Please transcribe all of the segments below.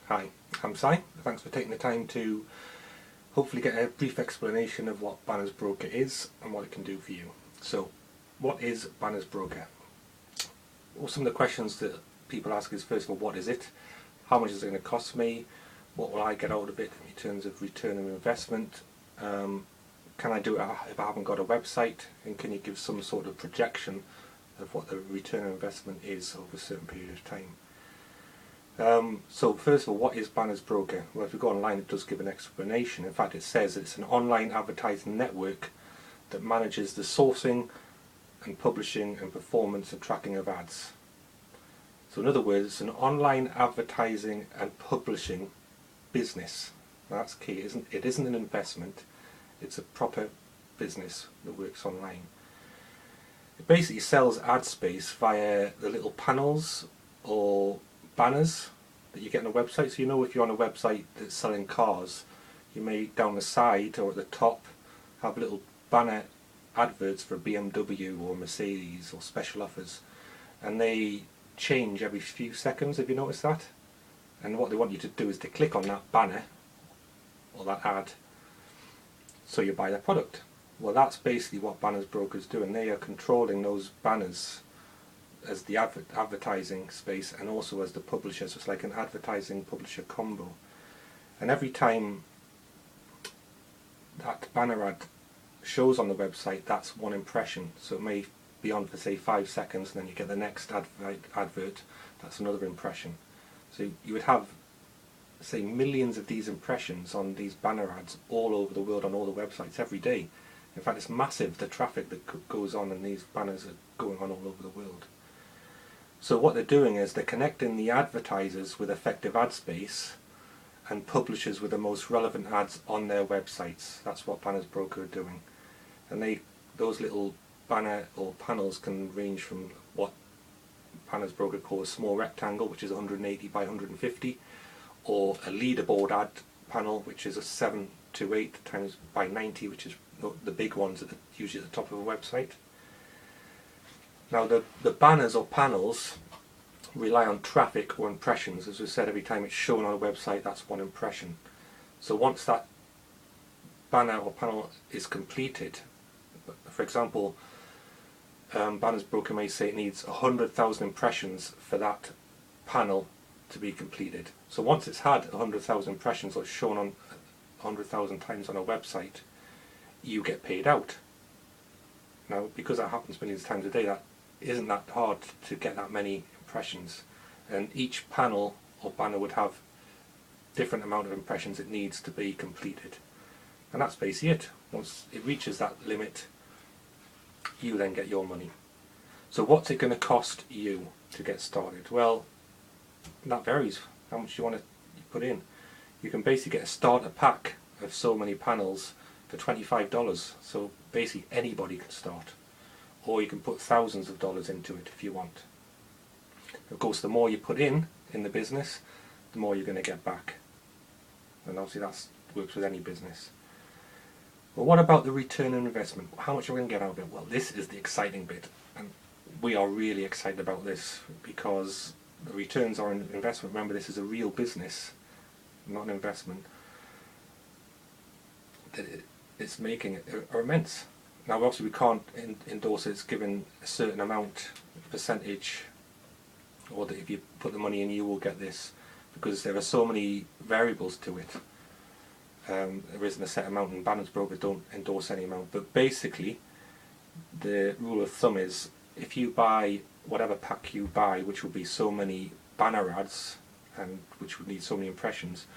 Hi, I'm Si. Thanks for taking the time to hopefully get a brief explanation of what Banners Broker is and what it can do for you. So, what is Banners Broker? Well, some of the questions that people ask is, first of all, what is it? How much is it going to cost me? What will I get out of it in terms of return on investment? Can I do it if I haven't got a website? And can you give some sort of projection of what the return on investment is over a certain period of time? So first of all, what is Banners Broker? Well, if you go online, it does give an explanation. In fact, it says it's an online advertising network that manages the sourcing and publishing and performance and tracking of ads. So in other words, it's an online advertising and publishing business. Now, that's key. It isn't an investment. It's a proper business that works online. It basically sells ad space via the little panels or banners that you get on a website. So you know, if you're on a website that's selling cars, you may down the side or at the top have little banner adverts for BMW or Mercedes or special offers, and they change every few seconds. Have you noticed that? And what they want you to do is to click on that banner or that ad so you buy their product. Well, that's basically what Banners Brokers do, and they are controlling those banners as the advertising space and also as the publisher. So it's like an advertising publisher combo, and every time that banner ad shows on the website, that's one impression. So it may be on for say 5 seconds, and then you get the next advert, that's another impression. So you would have say millions of these impressions on these banner ads all over the world on all the websites every day. In fact, it's massive, the traffic that goes on, and these banners are going on all over the world. So what they're doing is they're connecting the advertisers with effective ad space and publishers with the most relevant ads on their websites. That's what Banners Broker are doing. And those little banner or panels can range from what Banners Broker calls a small rectangle, which is 180 by 150, or a leaderboard ad panel, which is a 7 to 8 times by 90, which is the big ones usually at the top of a website. Now the banners or panels rely on traffic or impressions. As we said, every time it's shown on a website, that's one impression. So once that banner or panel is completed, for example, Banners Broker may say it needs 100,000 impressions for that panel to be completed. So once it's had 100,000 impressions or it's shown on 100,000 times on a website, you get paid out. Now, because that happens millions of times a day, that isn't that hard to get that many impressions, and each panel or banner would have different amount of impressions it needs to be completed, and that's basically it. Once it reaches that limit, you then get your money. So what's it going to cost you to get started? Well, that varies how much you want to put in. You can basically get a starter pack of so many panels for $25, so basically anybody can start, or you can put thousands of dollars into it if you want. Of course, the more you put in the business, the more you're going to get back, and obviously that works with any business. But what about the return on investment? How much are we going to get out of it? Well, this is the exciting bit, and we are really excited about this because the returns are an investment. Remember, this is a real business, not an investment. It's making are immense. Now, obviously, we can't endorse it's given a certain amount, percentage, or that if you put the money in, you will get this, because there are so many variables to it. There isn't a set amount, and Banners Brokers don't endorse any amount. But basically, the rule of thumb is if you buy whatever pack you buy, which will be so many banner ads, and which would need so many impressions,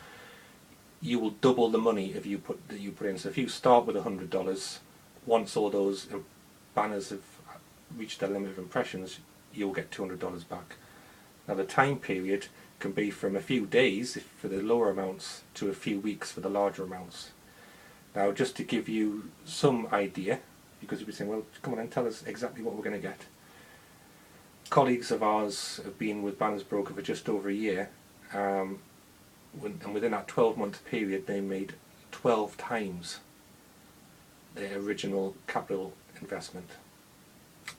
you will double the money that you put in. So if you start with $100, once all those banners have reached their limit of impressions, you'll get $200 back. Now the time period can be from a few days for the lower amounts to a few weeks for the larger amounts. Now, just to give you some idea, because you'll be saying, well, come on and tell us exactly what we're going to get. Colleagues of ours have been with Banners Broker for just over a year, and within that 12-month period they made 12 times their original capital investment.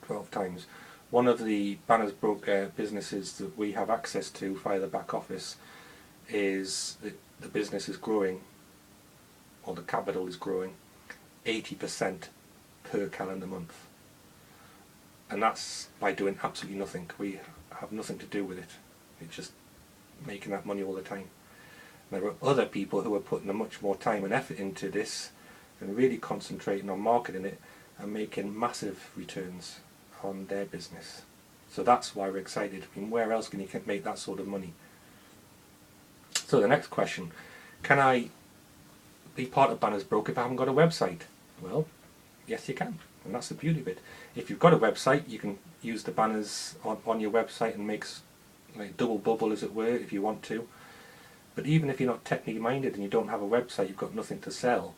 12 times. One of the Banners Broker businesses that we have access to via the back office is that the business is growing, or the capital is growing, 80% per calendar month. And that's by doing absolutely nothing. We have nothing to do with it. It's just making that money all the time. There are other people who are putting a much more time and effort into this and really concentrating on marketing it and making massive returns on their business. So that's why we're excited. I mean, where else can you make that sort of money? So the next question, can I be part of Banners Broker if I haven't got a website? Well, yes you can, and that's the beauty of it. If you've got a website, you can use the banners on your website and make like double bubble, as it were, if you want to. But even if you're not technically minded and you don't have a website, you've got nothing to sell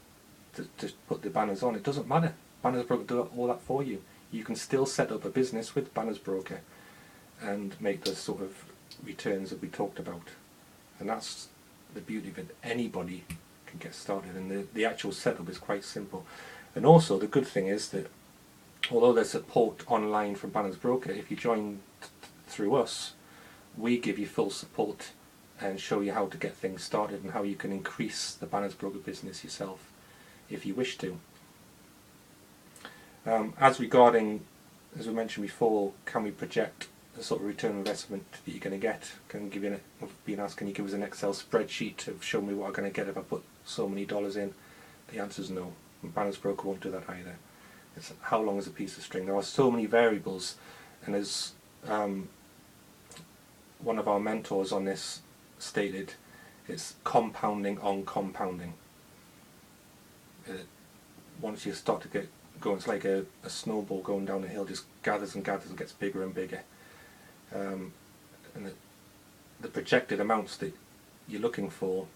to put the banners on, it doesn't matter. Banners Broker do all that for you. You can still set up a business with Banners Broker and make those sort of returns that we talked about. And that's the beauty of it. Anybody can get started, and the actual setup is quite simple. And also the good thing is that although there's support online from Banners Broker, if you join through us, we give you full support and show you how to get things started and how you can increase the Banners Broker business yourself if you wish to. As regarding, as we mentioned before, can we project the sort of return on investment that you're going to get? Can give you I've been asked, can you give us an Excel spreadsheet to show me what I'm going to get if I put so many dollars in? The answer is no. And Banners Broker won't do that either. It's how long is a piece of string. There are so many variables, and as one of our mentors on this stated, it's compounding on compounding. Once you start to get going, it's like a snowball going down a hill, just gathers and gathers and gets bigger and bigger. And the projected amounts that you're looking for,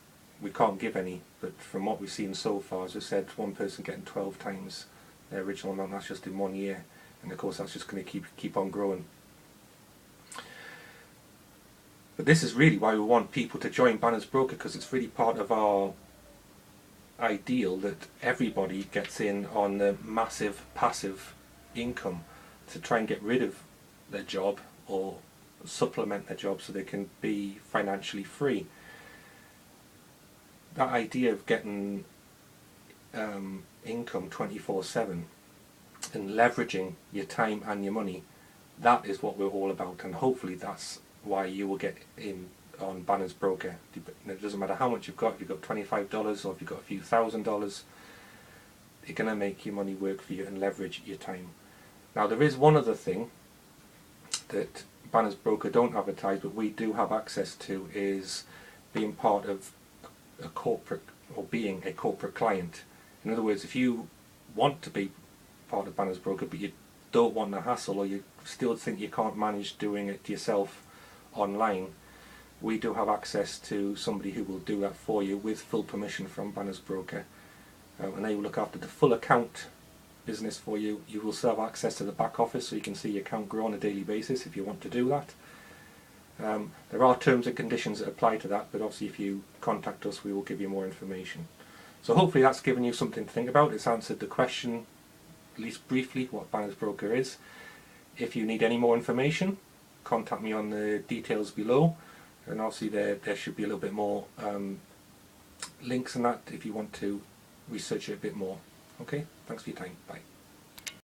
we can't give any, but from what we've seen so far, as I said, one person getting 12 times their original amount, that's just in 1 year, and of course that's just going to keep on growing. But this is really why we want people to join Banners Broker, because it's really part of our ideal that everybody gets in on the massive passive income to try and get rid of their job or supplement their job so they can be financially free. That idea of getting income 24/7 and leveraging your time and your money, that is what we're all about, and hopefully that's why you will get in on Banners Broker. It doesn't matter how much you've got, if you've got $25 or if you've got a few $1,000s, you're going to make your money work for you and leverage your time. Now there is one other thing that Banners Broker don't advertise but we do have access to, is being part of a corporate, or being a corporate client. In other words, if you want to be part of Banners Broker but you don't want the hassle, or you still think you can't manage doing it yourself online, we do have access to somebody who will do that for you with full permission from Banners Broker, and they will look after the full account business for you. You will still have access to the back office so you can see your account grow on a daily basis if you want to do that. There are terms and conditions that apply to that, but obviously if you contact us we will give you more information. So hopefully that's given you something to think about. It's answered the question, at least briefly, what Banners Broker is. If you need any more information, contact me on the details below, and obviously there should be a little bit more links in that if you want to research it a bit more. Okay, thanks for your time. Bye.